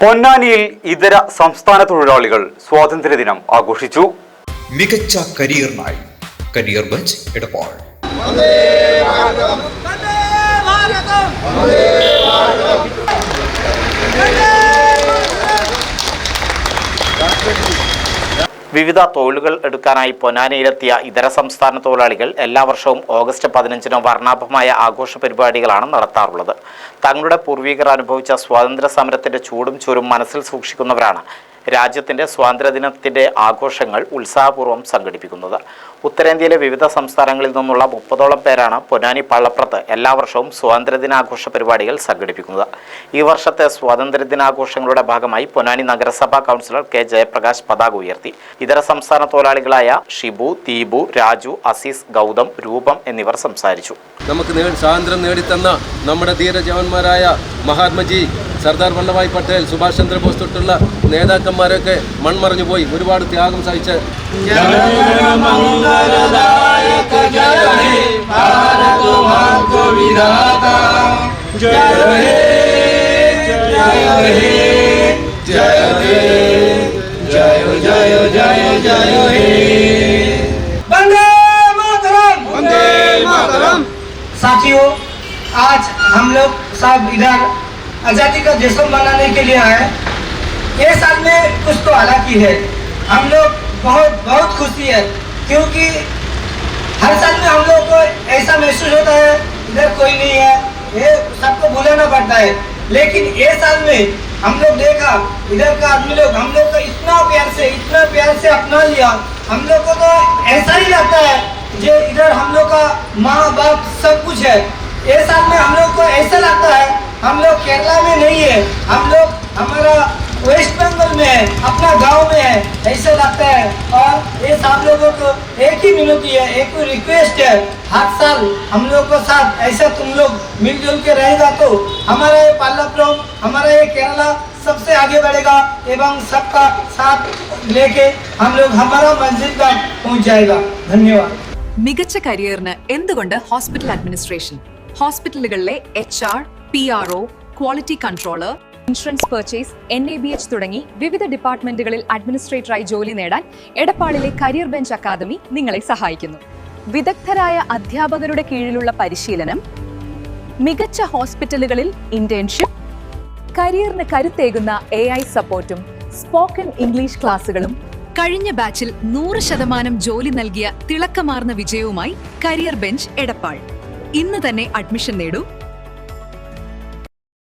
പൊന്നാനിയിൽ ഇതര സംസ്ഥാന തൊഴിലാളികൾ സ്വാതന്ത്ര്യദിനം ആഘോഷിച്ചു. മികച്ച കരിയറിനായി കരിയർ ബെഞ്ച് എടപ്പാൾ. വിവിധ തൊഴിലുകൾ എടുക്കാനായി പൊന്നാനിയിലെത്തിയ ഇതര സംസ്ഥാന തൊഴിലാളികൾ എല്ലാ വർഷവും ഓഗസ്റ്റ് 15-ന് വർണ്ണാഭമായ ആഘോഷ പരിപാടികളാണ് നടത്താറുള്ളത്. തങ്ങളുടെ പൂർവികർ അനുഭവിച്ച സ്വാതന്ത്ര്യ സമരത്തിന്റെ ചൂടും ചൂരും മനസ്സിൽ സൂക്ഷിക്കുന്നവരാണ് രാജ്യത്തിന്റെ സ്വാതന്ത്ര്യദിനത്തിന്റെ ആഘോഷങ്ങൾ ഉത്സാഹപൂർവ്വം സംഘടിപ്പിക്കുന്നത്. ഉത്തരേന്ത്യയിലെ വിവിധ സംസ്ഥാനങ്ങളിൽ നിന്നുള്ള 30ഓളം പേരാണ് പൊന്നാനി പള്ളപ്രത്ത് എല്ലാ വർഷവും സ്വാതന്ത്ര്യദിനാഘോഷ പരിപാടികൾ സംഘടിപ്പിക്കുന്നത്. ഈ വർഷത്തെ സ്വാതന്ത്ര്യദിനാഘോഷങ്ങളുടെ ഭാഗമായി പൊന്നാനി നഗരസഭാ കൗൺസിലർ കെ ജയപ്രകാശ് പതാക ഉയർത്തി. ഇതര സംസ്ഥാന തൊഴിലാളികളായ ഷിബു, ദീപു, രാജു, അസീസ്, ഗൗതം, രൂപം എന്നിവർ സംസാരിച്ചു. നമുക്ക് സ്വാതന്ത്ര്യം നേടിത്തന്ന നമ്മുടെ ധീരജവാന്മാരായ മഹാത്മജി, സർദാർ വല്ലഭായ് പട്ടേൽ, സുഭാഷ് ചന്ദ്രബോസ് തൊട്ടുള്ള നേതാക്കന്മാരൊക്കെ മൺമറഞ്ഞു പോയി ഒരുപാട് ത്യാഗം സഹിച്ച് साथियों, आज हम लोग सब इधर आज़ादी का जश्न मनाने के लिए आए। ये साल में कुछ तो हालांकि है, हम लोग बहुत खुशी है क्योंकि हर साल में हम लोग को ऐसा महसूस होता है इधर कोई नहीं है, ये सबको भूलना पड़ता है। लेकिन ये साल में हम लोग देखा इधर का आदमी लोग हम लोग को इतना प्यार से अपना लिया। हम लोग को तो ऐसा ही लगता है जो इधर हम लोग का माँ बाप सब कुछ है। ये साल में हम लोग को ऐसा लगता है हम लोग केरला में नहीं है, हम लोग हमारा वेस्ट बंगाल में है, अपना गांव में है, ऐसा लगता है। और ये सब लोगों को एक ही विनती है, एक रिक्वेस्ट है, हर साल हम लोग को साथ ऐसा तुम लोग मिलजुल के रहेगा तो हमारा ये पाल्लापुरम, हमारा ये केरला सबसे आगे बढ़ेगा एवं सबका साथ लेके हम लोग हमारा मंजिल तक पहुंच जाएगा। धन्यवाद. മികച്ച കരിയറിന് എന്തുകൊണ്ട് ഹോസ്പിറ്റൽ അഡ്മിനിസ്ട്രേഷൻ? ഹോസ്പിറ്റലുകളിലെ HR, PRO, quality controller, insurance purchase, NABH തുടങ്ങി വിവിധ ഡിപ്പാർട്ട്മെന്റുകളിൽ അഡ്മിനിസ്ട്രേറ്ററായി ജോലി നേടാൻ എടപ്പാളിലെ കരിയർ ബെഞ്ച് അക്കാദമി നിങ്ങളെ സഹായിക്കുന്നു. വിദഗ്ധരായ അധ്യാപകരുടെ കീഴിലുള്ള പരിശീലനം, മികച്ച ഹോസ്പിറ്റലുകളിൽ ഇന്റേൺഷിപ്പ്, കരിയറിന് കരുത്തേകുന്ന AI സപ്പോർട്ടും സ്പോക്കൺ ഇംഗ്ലീഷ് ക്ലാസുകളും, കഴിഞ്ഞ ബാച്ചിൽ 100% ജോലി നൽകിയ തിളക്കമാർന്ന വിജയവുമായി കരിയർ ബെഞ്ച് എടപ്പാൾ. ഇന്ന് തന്നെ അഡ്മിഷൻ നേടൂ.